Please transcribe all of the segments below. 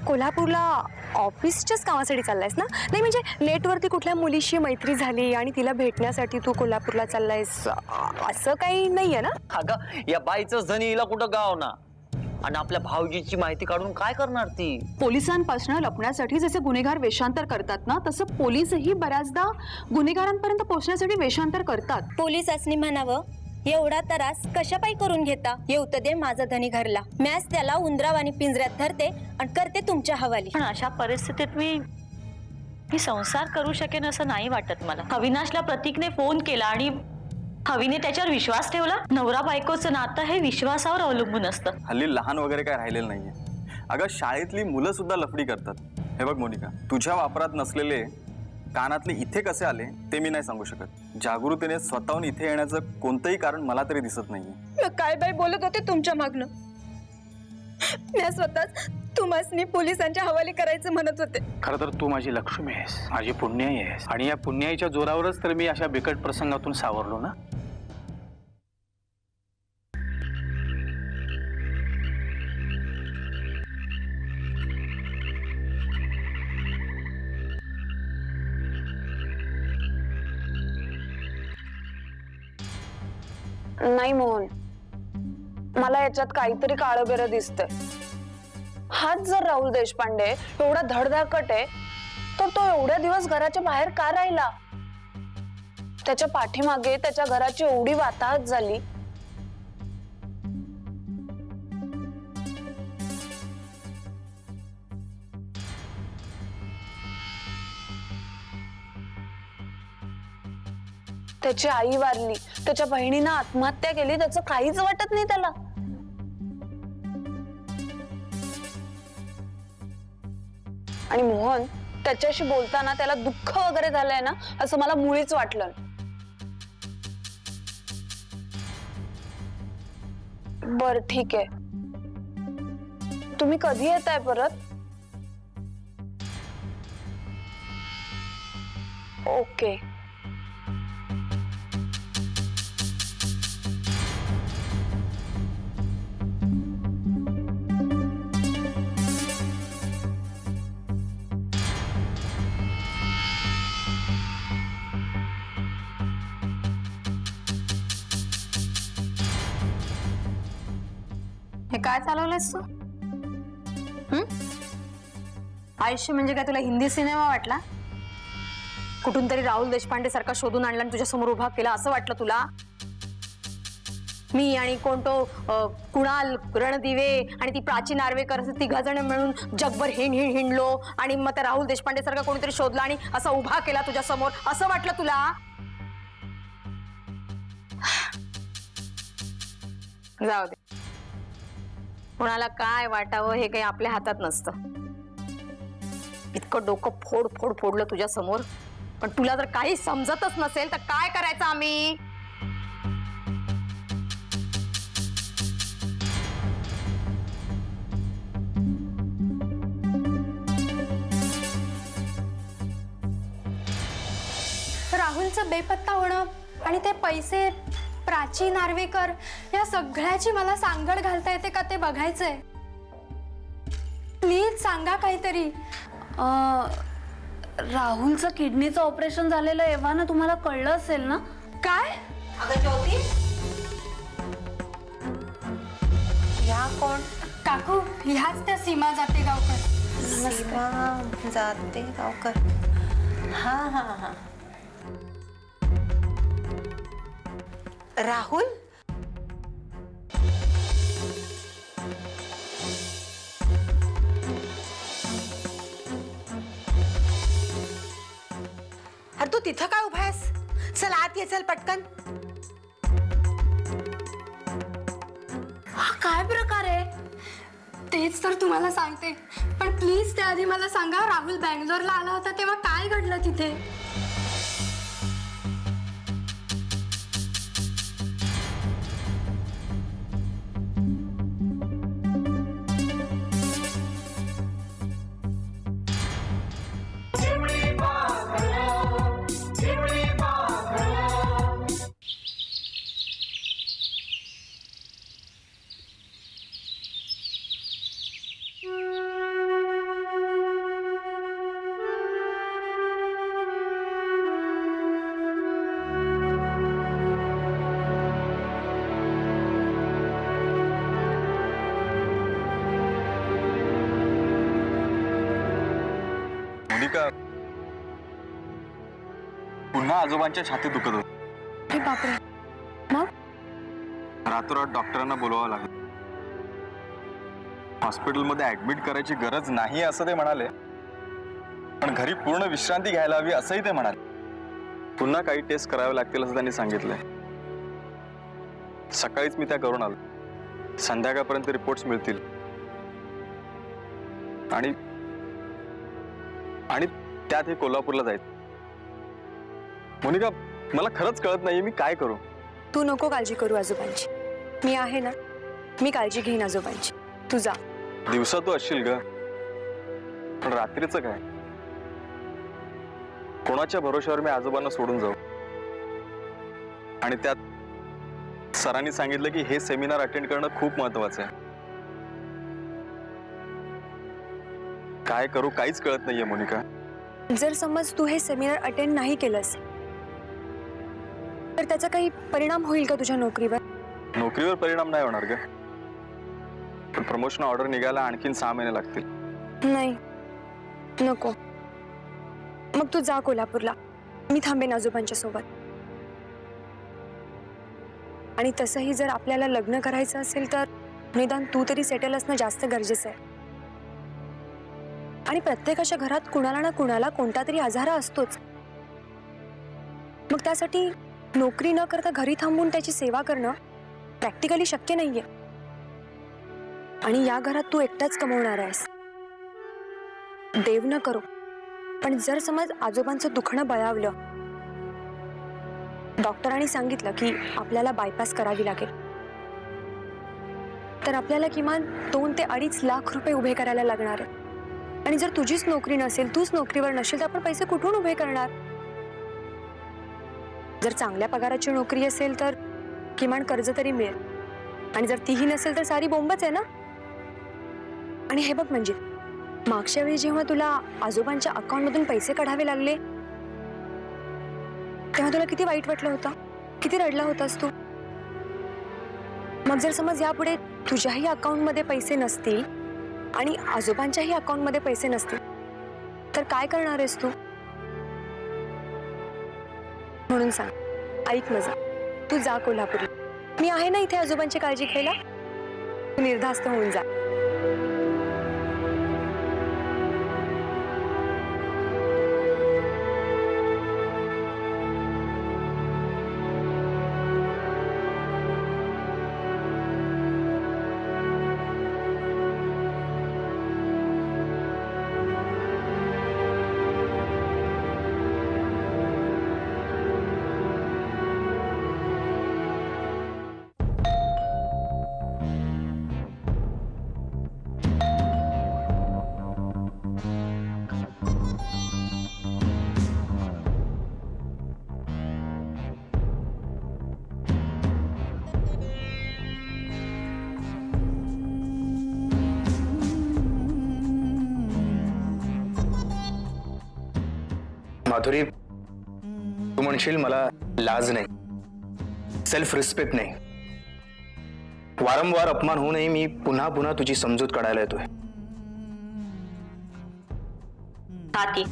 कोल्हापूरला ऑफिसच्याच कामासाठी चाललायस ना? नाही म्हणजे नेटवरती कुठल्या मुलीशी मैत्री झाली आणि तिला भेटण्यासाठी तू कोल्हापूरला चाललायस असं काही नाहीये ना? अगं या बाईचं जणीला कुठं गाव ना, आणि आपल्या भाऊजीची माहिती काढून काय करणार ती? पोलिसांपासून लपण्यासाठी जसे गुन्हेगार वेषांतर करतात ना, तसं पोलीसही बऱ्याचदा गुन्हेगारांपर्यंत पोहोचण्यासाठी वेषांतर करतात. पोलीस असणी म्हणावं, एवढा त्रास कशापायी करून घेता? येऊत दे माझा धनी घरला, मॅच त्याला उंदरावानी पिंजऱ्यात धरते आणि करते तुमच्या हवाली. पण अशा परिस्थितीत मी संसार करू शकेन असं नाही वाटत मला. अविनाशला प्रतीकने फोन केला आणि हवीने त्याच्यावर विश्वास ठेवला. नवरा बायकोचं नातं हे विश्वासावर अवलंबून असतं. हल्ली लहान वगैरे काय राहिलेलं नाहीये. अगं शाळेतली मुलं सुद्धा लफडी करतात. हे बघ मोनिका, तुझ्या वापरात नसलेले कानातले इथे कसे आले ते मी नाही सांगू शकत. जागृतीने स्वतःहून इथे येण्याचं कोणतंही कारण मला तरी दिसत नाहीये. काय बाई बोलत होते तुमच्या मागणं? मी स्वतःच तुम्हासनी पोलिसांच्या हवाली करायचं म्हणत होते. खरं तर तू माझी लक्ष्मी आहेस, माझी पुण्याई आहेस, आणि या पुण्याईच्या जोरावरच तर मी अशा बिकट प्रसंगातून सावरलो ना. नाही मोहन, मला याच्यात काहीतरी काळबेरं दिसतंय. हाच जर राहुल देशपांडे एवढा धडधाकट आहे तर तो एवढ्या दिवस घराच्या बाहेर का राहिला? त्याच्या पाठीमागे त्याच्या घराची एवढी वाताहत झाली. त्याची आई वारली, त्याच्या बहिणीनं आत्महत्या केली, त्याचं काहीच वाटत नाही त्याला. आणि मोहन, त्याच्याशी बोलताना त्याला दुःख वगैरे झालंय ना असं मला मुळीच वाटलं. बर ठीक आहे, तुम्ही कधी येताय परत? ओके. हे काय चालवलंयस तू? आयुष्य म्हणजे काय तुला हिंदी सिनेमा वाटला? कुठून तरी राहुल देशपांडे सारखा शोधून आणला आणि तुझ्या समोर उभा केला असं वाटलं तुला? मी आणि कोणतो कुणाल रणदिवे आणि ती प्राची नार्वेकर असं 3 जण मिळून जगभर हिंडलो आणि मग त्या राहुल देशपांडे सारखा कोणीतरी शोधला आणि असा उभा केला तुझ्या समोर असं वाटलं तुला? जाऊ दे, कोणाला काय वाटावं हे काही आपल्या हातात नसतं. इतकं डोकं फोडलं तुझ्या समोर, पण तुला जर काही समजतच नसेल तर काय करायचं आम्ही? राहुलचं बेपत्ता होणं आणि ते पैसे, प्राची नार्वेकर, या सगळ्याची मला सांगड घालता येते का ते बघायचंय. प्लीज सांगा काहीतरी. राहुलचं किडनीचं ऑपरेशन झालेलं एव्हा ना तुम्हाला कळलं असेल ना? काय? अगं ज्योती, या कोण? काकू, ह्याच त्या सीमा जाते गावकर. सीमा जाते गावकर. हा हा हा. राहुल, अरे तू तिथं काय उभा आहेस? चल आत ये, चल पटकन. हा काय प्रकार आहे? तेच तर तुम्हाला सांगते, पण प्लीज त्याआधी मला सांगा, राहुल बँगलोरला आला होता तेव्हा काय घडलं तिथे? मोनिका, पुन्हा आजोबांच्या छातीत दुखत होत. अरे बापरे, मग? रातोरात डॉक्टरांना बोलवावं लागलं. हॉस्पिटलमध्ये ऍडमिट करायची गरज नाही असं ते म्हणाले, पण घरी पूर्ण विश्रांती घ्यायला हवी असंही ते म्हणाले. पुन्हा काही टेस्ट करावे लागतील असं त्यांनी सांगितलंय. सकाळीच मी त्या करून आलो. संध्याकाळपर्यंत रिपोर्ट्स मिळतील आणि त्यात हे कोल्हापूरला जायचं. मोनिका, मला खरंच कळत नाही मी काय करू. तू नको काळजी करू आजोबांची, मी आहे ना, मी काळजी घेईन आजोबांची. तू जा. दिवसा तू असशील ग, पण रात्रीचं काय? कोणाच्या भरोश्यावर मी आजोबांना सोडून जाऊ? आणि त्यात सरांनी सांगितलं की हे सेमिनार अटेंड करणं खूप महत्वाचं आहे. काय करू काहीच कळत नाहीये मोनिका. जर समज तू हे सेमिनार अटेंड नाही केलंस तर त्याचा काही परिणाम होईल का तुझ्या नोकरीवर? नोकरीवर परिणाम नाही होणार ग, पण प्रमोशन ऑर्डर निघायला आणखीन 6 महिने लागतील. नाही, नको. मग तू जा कोल्हापूरला, मी थांबेन आजोबांच्या सोबत. आणि तसंही जर आपल्याला लग्न करायचं असेल तर निदान तू तरी सेटल असणं जास्त गरजेचं आहे. आणि प्रत्येकाच्या घरात कुणाला ना कुणाला कोणता तरी आजार असतोच. मग त्यासाठी नोकरी न करता घरी थांबून त्याची सेवा करणं प्रॅक्टिकली शक्य नाहीये. आणि या घरात तू एकटाच कमवणार आहेस. देव न करो, पण जर समज आजोबांचं दुखणं बळावलं, डॉक्टरांनी सांगितलं की आपल्याला बायपास करावी लागेल, तर आपल्याला किमान 2 ते 2.5 लाख रुपये उभे करायला लागणार आहे. आणि जर तुझीच नोकरी नसेल, तूच नोकरीवर नसेल, तर आपण पैसे कुठून उभे करणार? जर चांगल्या पगाराची नोकरी असेल तर किमान कर्ज तरी मिळेल, आणि जर तीही नसेल तर सारी बोंबच आहे ना. आणि हे बघ, म्हणजे मागच्या वेळी जेव्हा तुला आजोबांच्या अकाउंटमधून पैसे काढावे लागले तेव्हा तुला किती वाईट वाटलं होतं, किती रडला होतास तू. मग जर समज यापुढे तुझ्याही अकाउंटमध्ये पैसे नसतील आणि आजोबांच्याही अकाउंटमध्ये पैसे नसतील तर काय करणार आहेस तू? म्हणून सांग, ऐक माझं, तू जा कोल्हापूरला, मी आहे ना इथे आजोबांची काळजी घ्यायला. तू निर्धास्त होऊन जा. माधुरी, तू म्हणशील मला लाज नाही, सेल्फ रिस्पेक्ट नाही. वारंवार अपमान होऊनही मी पुन्हा पुन्हा तुझी समजूत काढायला येतोय. हाती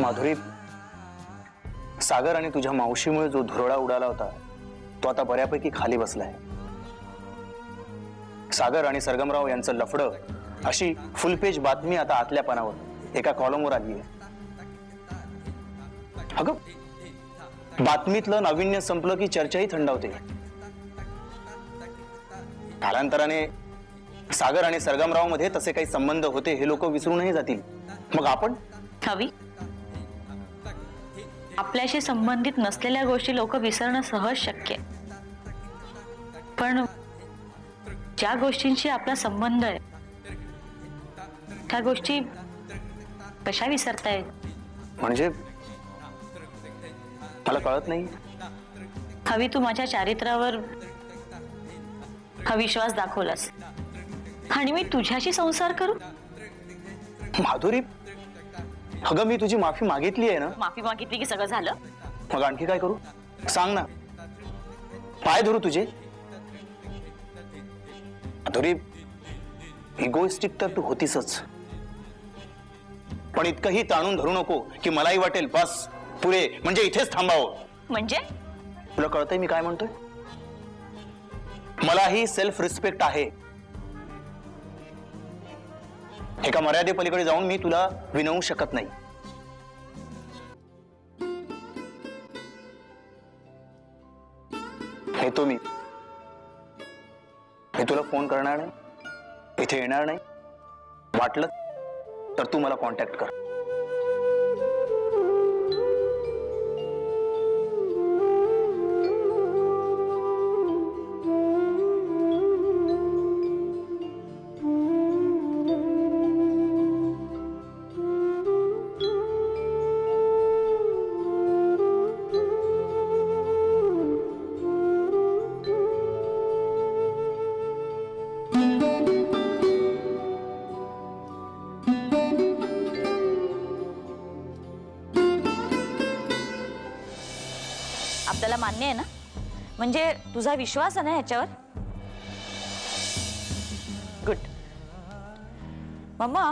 माधुरी, सागर आणि तुझ्या मावशीमुळे जो धुरळा उडाला होता तो आता बऱ्यापैकी खाली बसलाय. सागर आणि सरगमराव यांचं लफडं अशी फुलपेज बातमी आता आतल्या पानावर एका कॉलमवर आली आहे. अगं, बातमीतलं नाविन्य संपलं की चर्चाही थंडावते. कालांतराने सागर आणि सरगमराव मध्ये तसे काही संबंध होते हे लोक विसरूनही जातील. मग आपण हवी आपल्याशी संबंधित नसलेल्या गोष्टी लोक विसरणं सहज शक्य आहे, पण ज्या गोष्टींशी आपला संबंध आहे त्या गोष्टी कशा विसरतायत? म्हणजे मला कळत नाही. हवी, तू माझ्या चारित्र्यावर अविश्वास दाखवलास आणि मी तुझ्याशी संसार करू? माधुरी, अगं मी तुझी माफी मागितली आहे ना. माफी मागितली की सगळं झालं? मग आणखी काय करू सांग ना. पाय धरू तुझे. माधुरी, इगोइस्टिक तर तू होतीसच, पण इतकंही ताणून धरू नको की मलाही वाटेल बस पुरे, म्हणजे इथेच थांबावं. म्हणजे तुला कळतंय मी काय म्हणतोय? मलाही सेल्फ रिस्पेक्ट आहे. एका मर्यादेपलीकडे जाऊन मी तुला विनवू शकत नाही. येतो मी तुला फोन करणार नाही, इथे येणार नाही. वाटलं तर तू मला कॉन्टॅक्ट कर. आपल्याला मान्य आहे ना? म्हणजे तुझा विश्वास आहे ना ह्याच्यावर? गुड. मम्मा,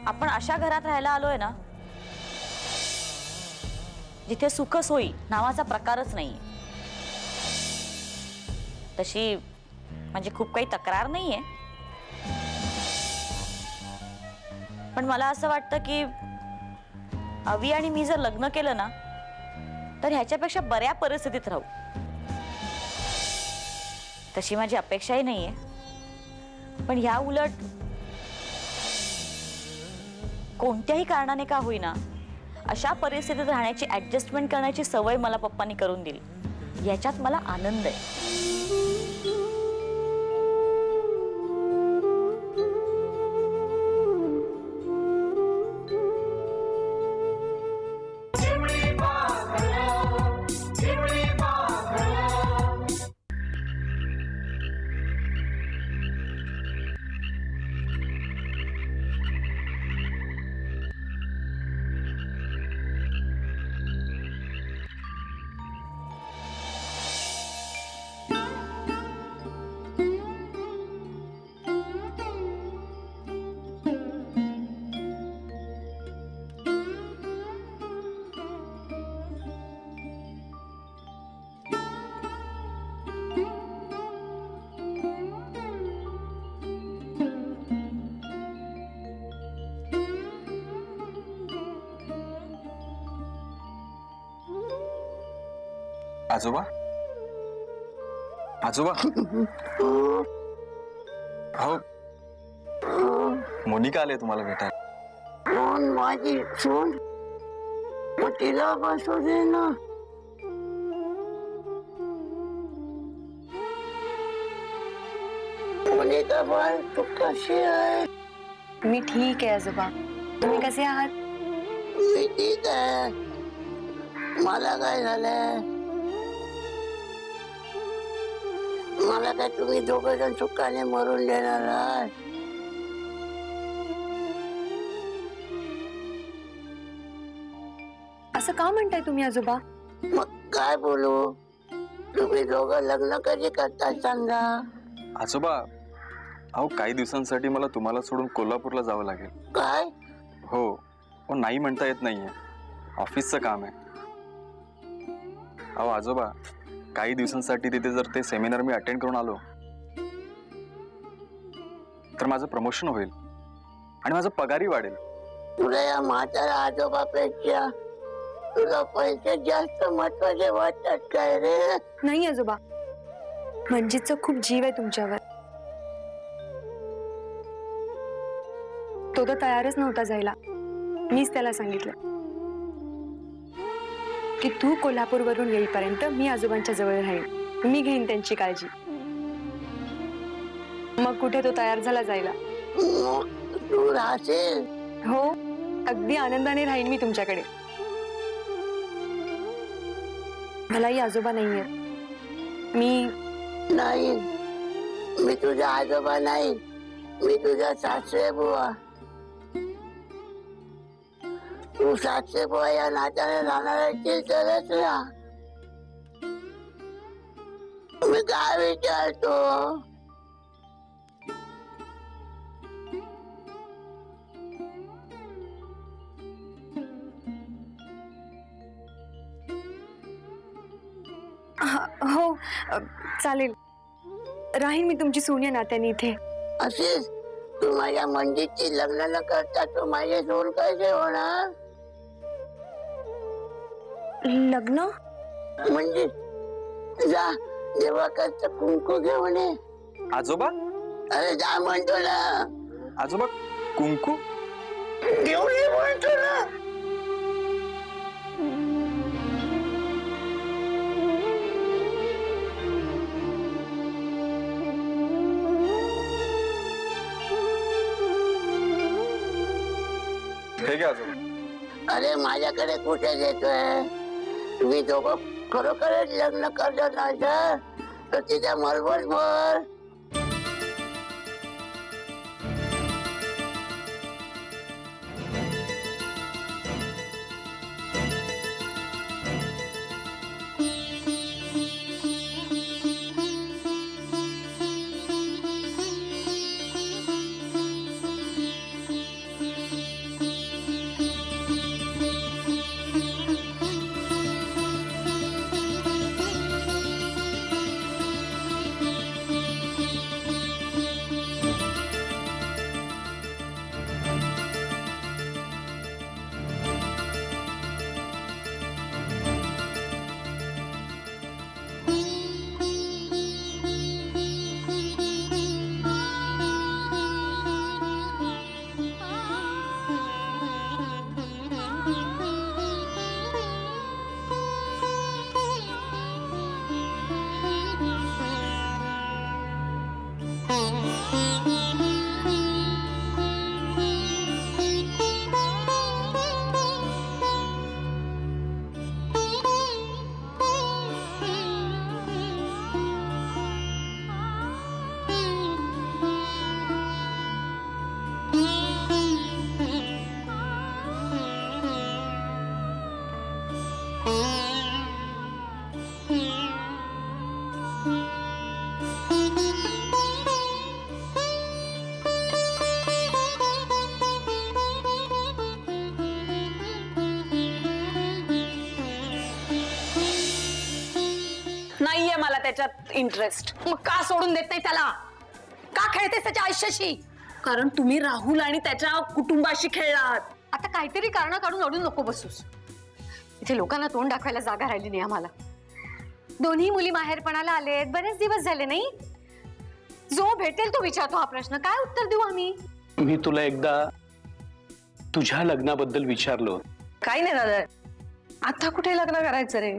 आपण अशा घरात राहायला आलोय ना जिथे सुख सोयी नावाचा प्रकारच नाहीये. तशी म्हणजे खूप काही तक्रार नाहीये, पण मला असं वाटतं की अवी आणि मी जर लग्न केलं ना तर ह्याच्यापेक्षा बऱ्या परिस्थितीत राहू. तशी माझी अपेक्षाही नाहीये, पण ह्या उलट कोणत्याही कारणाने का होईना अशा परिस्थितीत राहण्याची, ऍडजस्टमेंट करण्याची सवय मला पप्पांनी करून दिली. याच्यात मला आनंद आहे. आजोबा आजोबा हो मोनिका आले तुम्हाला भेटायला. माझी सून तिला बसू दे ना. मोनिका बाळ तू कशी आहे? मी ठीक आहे आजोबा, तुम्ही कसे आहात? मी ठीक आहे. मला काय झालंय? मला काय तुम्ही दोघं जण सुखाने मरून देणार आहात? असं का म्हणताय तुम्ही आजोबा? मग काय बोलू? तुम्ही दोघं लग्न कधी करता सांगा. आजोबा अहो काही दिवसांसाठी मला तुम्हाला सोडून कोल्हापूरला जावं लागेल. काय? हो नाही म्हणता येत नाहीये, ऑफिसचं काम आहे. अहो आजोबा काही दिवसांसाठी तिथे जर ते सेमिनार मी अटेंड करून आलो तर माझं प्रमोशन होईल आणि माझा पगारही वाढेल. तुला या म्हाताऱ्या आजोबापेक्षा तुला पैसे जास्त महत्वाचे वाटतात काय रे? नाही आजोबा, मंजितचा खूप जीव आहे तुमच्यावर. तो तर तयारच नव्हता जायला. मीच त्याला सांगितलं की तू कोल्हापूरवरून येईपर्यंत मी आजोबांच्या जवळ राहीन, मी घेईन त्यांची काळजी. मग कुठे तो तयार झाला जायला. तू राहशील? हो, अगदी आनंदाने राहीन मी तुमच्याकडे. मलाही आजोबा नाहीये. मी तुझा आजोबा नाही, मी तुझा सासरे बुवा. तू सासरे बुवा या नात्याने राहणार असतील तरच ना. मी काय विचारतो? हो चालेल, राहीन मी तुमची सून या नात्याने इथे. अशीच तू माझ्या मंजितची लग्न न करता तू माझे सून कसे होणार? लग्न म्हणजे जा देवाकडचं कुंकू घेऊन ये. आजोबा अरे जा म्हणतो ना. आजोबा कुंकू घेऊन ये म्हणतो ना. ठीक आहे आजोबा. अरे माझ्याकडे कुठे देतोय? तुम्ही दोघं खरोखरच लग्न करत नाही तर तिच्या मलबल भर. नाहीये मला त्याच्यात इंटरेस्ट. मग का सोडून देत नाही त्याला? का खेळतेस त्याच्या आयुष्याशी? कारण तुम्ही राहुल आणि त्याच्या कुटुंबाशी खेळलात. आता काहीतरी कारण काढून अडून नको बसूस. इथे लोकांना तोंड दाखवायला जागा राहिली नाही आम्हाला. दोन्ही मुली माहेरपणाला आलेत, बरेच दिवस झाले नाही. जो भेटेल तो विचारतो हा प्रश्न, काय उत्तर देऊ आम्ही? मी तुला एकदा तुझ्या लग्नाबद्दल विचारलो. काही नाही दादा, आता कुठे लग्न करायचं रे?